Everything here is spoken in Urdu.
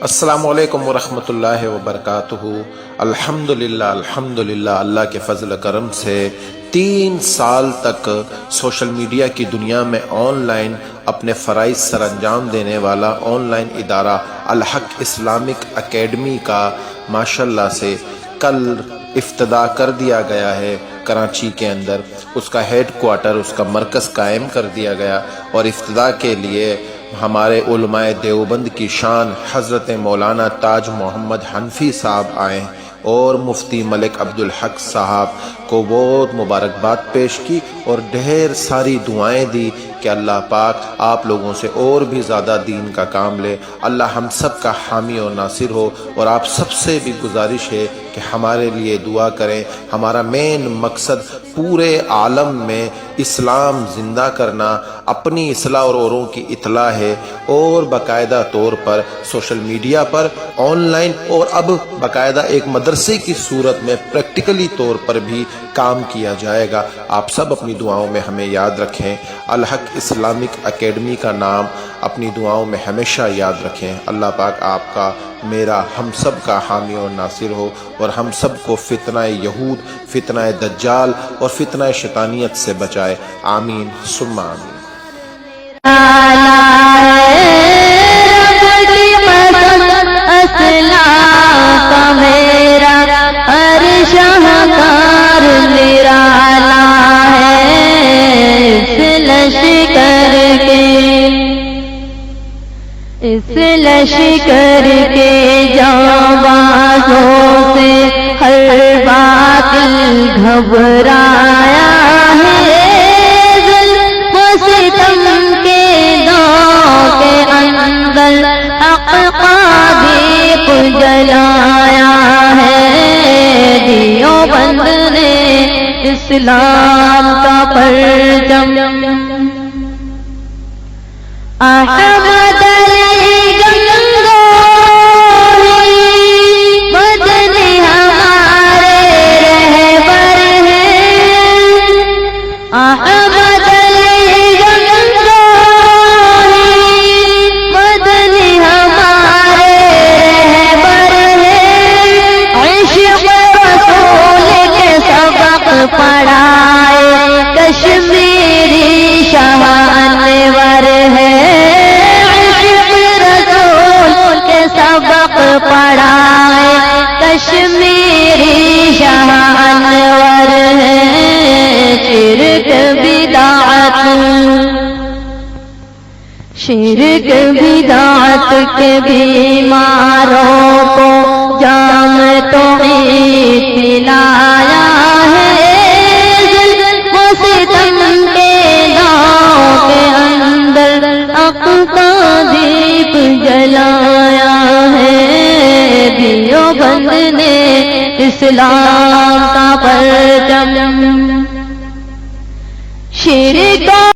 السلام علیکم ورحمۃ اللہ وبرکاتہ۔ الحمدللہ اللہ کے فضل کرم سے 3 سال تک سوشل میڈیا کی دنیا میں آن لائن اپنے فرائض سر انجام دینے والا آن لائن ادارہ الحق اسلامک اکیڈمی کا ماشاءاللہ سے کل افتتاح کر دیا گیا ہے۔ کراچی کے اندر اس کا ہیڈ کوارٹر، اس کا مرکز قائم کر دیا گیا، اور افتتاح کے لیے ہمارے علماء دیوبند کی شان حضرت مولانا تاج محمد حنفی صاحب آئے اور مفتی ملک عبدالحق صاحب کو بہت مبارکباد پیش کی اور ڈھیر ساری دعائیں دی کہ اللہ پاک آپ لوگوں سے اور بھی زیادہ دین کا کام لے، اللہ ہم سب کا حامی و ناصر ہو۔ اور آپ سب سے بھی گزارش ہے کہ ہمارے لیے دعا کریں۔ ہمارا مین مقصد پورے عالم میں اسلام زندہ کرنا، اپنی اصلاح اور اوروں کی اطلاع ہے، اور باقاعدہ طور پر سوشل میڈیا پر آن لائن اور اب باقاعدہ ایک مدرسے کی صورت میں پریکٹیکلی طور پر بھی کام کیا جائے گا۔ آپ سب اپنی دعاؤں میں ہمیں یاد رکھیں، الحق اسلامک اکیڈمی کا نام اپنی دعاؤں میں ہمیشہ یاد رکھیں۔ اللہ پاک آپ کا، میرا، ہم سب کا حامی اور ناصر ہو، اور ہم سب کو فتنہ یہود، فتنہ دجال اور فتنہ شیطانیت سے بچائے۔ آمین ثم آمین۔ اس لشکر کے جانبازوں سے ہر باطل گھبرایا ہے، ظلم و ستم کے داؤ کے اندر حق کا دیپ جلایا ہے۔ دیوبند نے اسلام کا پرچم احمد علی گنگوہی مدنی ہمارے رہبر ہیں، احمد علی گنگوہی مدنی ہمارے رہبر ہیں۔ عشق رسول کے سبق پڑھائے کشمیری شاہ انور ہے، سبق پڑھائے کشمیری شاہ انور ہے۔ شرک بدعت کے بیماروں کو جام توحید پلایا ہے، ظلم و ستم کے ناؤ کے اندر حق کا دیپ جلایا ہے۔ دیوبند نے اسلام کا پرچم شرک